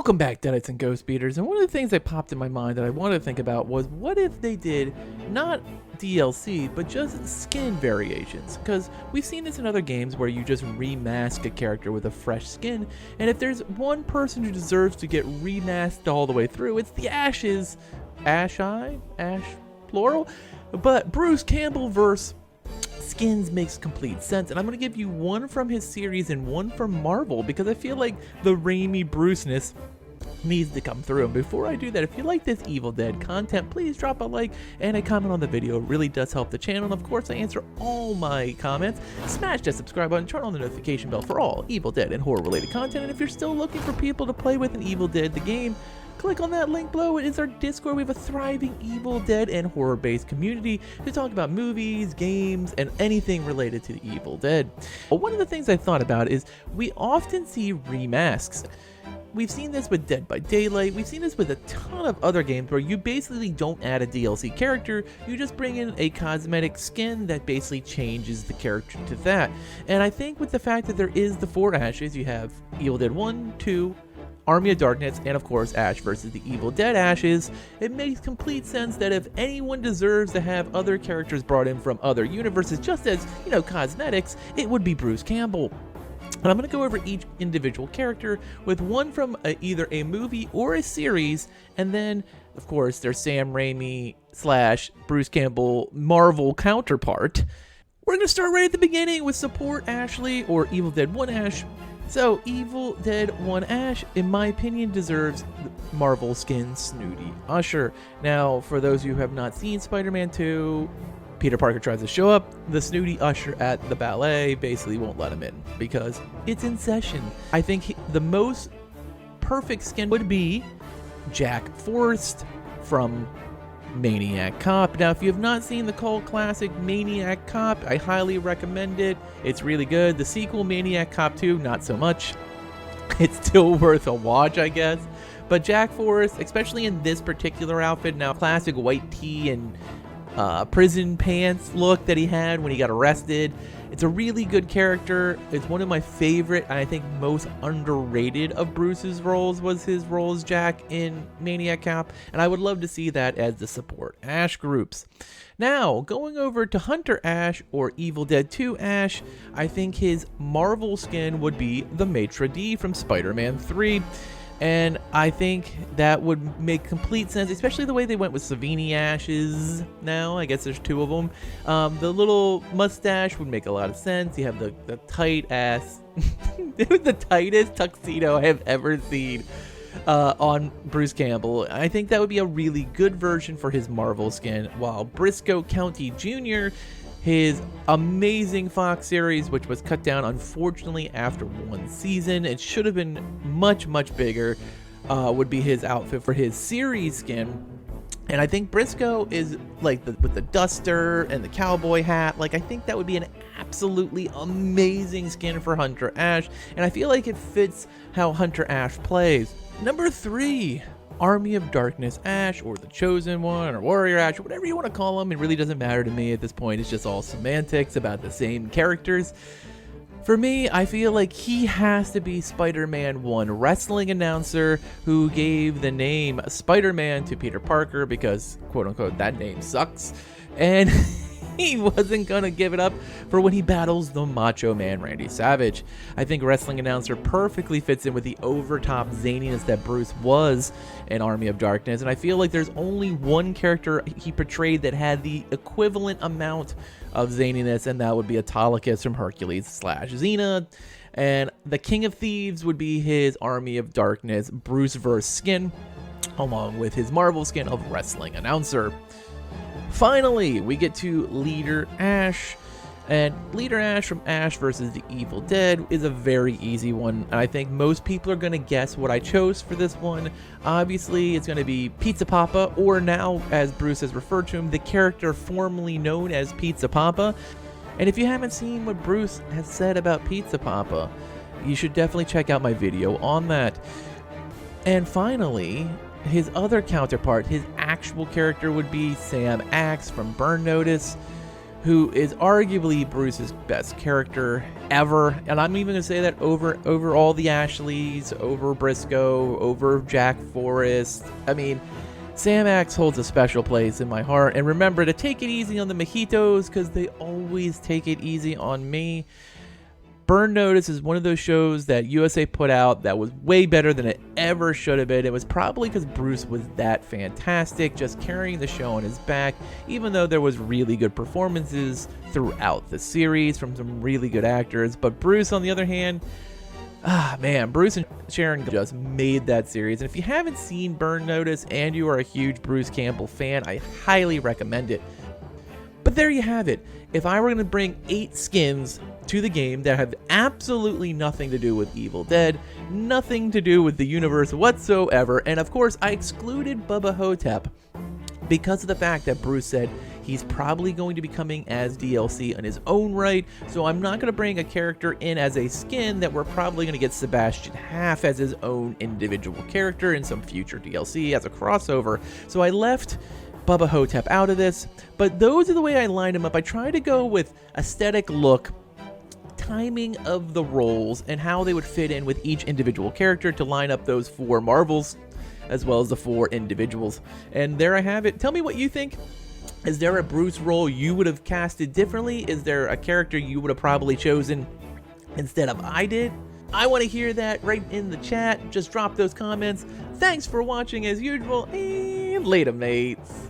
Welcome back, Deadites and Ghost Beaters, and one of the things that popped in my mind that I wanted to think about was what if they did not DLC, but just skin variations? Because we've seen this in other games where you just remask a character with a fresh skin, and if there's one person who deserves to get remasked all the way through, it's the Ashes. Ash plural? But Bruce Campbell versus skins makes complete sense, and I'm going to give you one from his series and one from Marvel because I feel like the Raimi Bruceness needs to come through. And before I do that, if you like this Evil Dead content, please drop a like and a comment on the video. It really does help the channel, and of course I answer all my comments. Smash that subscribe button, turn on the notification bell for all Evil Dead and horror related content, and if you're still looking for people to play with in Evil Dead the game, click on that link below. It is our Discord. We have a thriving Evil Dead and horror-based community to talk about movies, games, and anything related to the Evil Dead. But one of the things I thought about is we often see remasks. We've seen this with Dead by Daylight. We've seen this with a ton of other games where you basically don't add a DLC character. You just bring in a cosmetic skin that basically changes the character to that. And I think with the fact that there is the 4 Ashes, you have Evil Dead 1, 2, Army of Darkness, and of course Ash versus the Evil Dead Ashes, it makes complete sense that if anyone deserves to have other characters brought in from other universes just as, cosmetics, it would be Bruce Campbell. And I'm going to go over each individual character with one from either a movie or a series, and then, of course, their Sam Raimi / Bruce Campbell Marvel counterpart. We're going to start right at the beginning with Support Ashley, or Evil Dead 1 Ash. So, Evil Dead 1 Ash, in my opinion, deserves the Marvel skin Snooty Usher. Now, for those of you who have not seen Spider-Man 2, Peter Parker tries to show up. The Snooty Usher at the ballet basically won't let him in because it's in session. I think the most perfect skin would be Jack Forrest from Maniac Cop. Now, if you have not seen the cult classic Maniac Cop, I highly recommend it. It's really good. The sequel, Maniac Cop 2, not so much. It's still worth a watch, I guess. But Jack Forrest, especially in this particular outfit, now classic white tee and prison pants look that he had when he got arrested. It's a really good character. It's one of my favorite, and I think most underrated of Bruce's roles was his role as Jack in Maniac Cop, and I would love to see that as the support Ash groups. Now, going over to Hunter Ash, or Evil Dead 2 Ash, I think his Marvel skin would be the Maitre d' from Spider-Man 3. And I think that would make complete sense, especially the way they went with Savini Ashes now. I guess there's 2 of them. The little mustache would make a lot of sense. You have the tight ass. It was the tightest tuxedo I have ever seen on Bruce Campbell. I think that would be a really good version for his Marvel skin. While Briscoe County Jr., his amazing Fox series, which was cut down unfortunately after 1 season, it should have been much bigger, would be his outfit for his series skin. And I think Briscoe is like with the duster and the cowboy hat. Like, I think that would be an absolutely amazing skin for Hunter Ash, and I feel like it fits how Hunter Ash plays. Number 3. Army of Darkness Ash, or the Chosen One, or Warrior Ash, or whatever you want to call him. It really doesn't matter to me at this point. It's just all semantics about the same characters. For me, I feel like he has to be Spider-Man 1 wrestling announcer who gave the name Spider-Man to Peter Parker because, quote-unquote, that name sucks. And he wasn't gonna give it up for when he battles the Macho Man Randy Savage. I think wrestling announcer perfectly fits in with the over-top zaniness that Bruce was in Army of Darkness, and I feel like there's only one character he portrayed that had the equivalent amount of zaniness, and that would be Autolycus from Hercules / Xena. And the King of Thieves would be his Army of Darkness Bruceverse skin, along with his Marvel skin of wrestling announcer. Finally, we get to Leader Ash, and Leader Ash from Ash versus the Evil Dead is a very easy one, and I think most people are going to guess what I chose for this one. Obviously, it's going to be Pizza Papa, or now, as Bruce has referred to him, the character formerly known as Pizza Papa. And if you haven't seen what Bruce has said about Pizza Papa, you should definitely check out my video on that. And finally, his other counterpart, his actual character, would be Sam Axe from Burn Notice, who is arguably Bruce's best character ever, and I'm even gonna say that over all the Ashleys, over Briscoe, over Jack Forrest. I mean, Sam Axe holds a special place in my heart, and remember to take it easy on the mojitos, because they always take it easy on me. Burn Notice is one of those shows that USA put out that was way better than it ever should have been. It was probably because Bruce was that fantastic, just carrying the show on his back, even though there was really good performances throughout the series from some really good actors. But Bruce, on the other hand, man, Bruce and Sharon just made that series. And if you haven't seen Burn Notice and you are a huge Bruce Campbell fan, I highly recommend it. But there you have it. If I were going to bring 8 skins to the game that have absolutely nothing to do with Evil Dead, nothing to do with the universe whatsoever, and of course I excluded Bubba Hotep because of the fact that Bruce said he's probably going to be coming as DLC on his own right, so I'm not going to bring a character in as a skin that we're probably going to get Sebastian Half as his own individual character in some future DLC as a crossover, so I left Bubba Hotep out of this. But those are the way I lined them up. I tried to go with aesthetic look, timing of the roles, and how they would fit in with each individual character to line up those 4 Marvels as well as the 4 individuals. And there I have it. Tell me what you think. Is there a Bruce role you would have casted differently? Is there a character you would have probably chosen instead of I did? I want to hear that right in the chat. Just drop those comments. Thanks for watching as usual, and later, mates.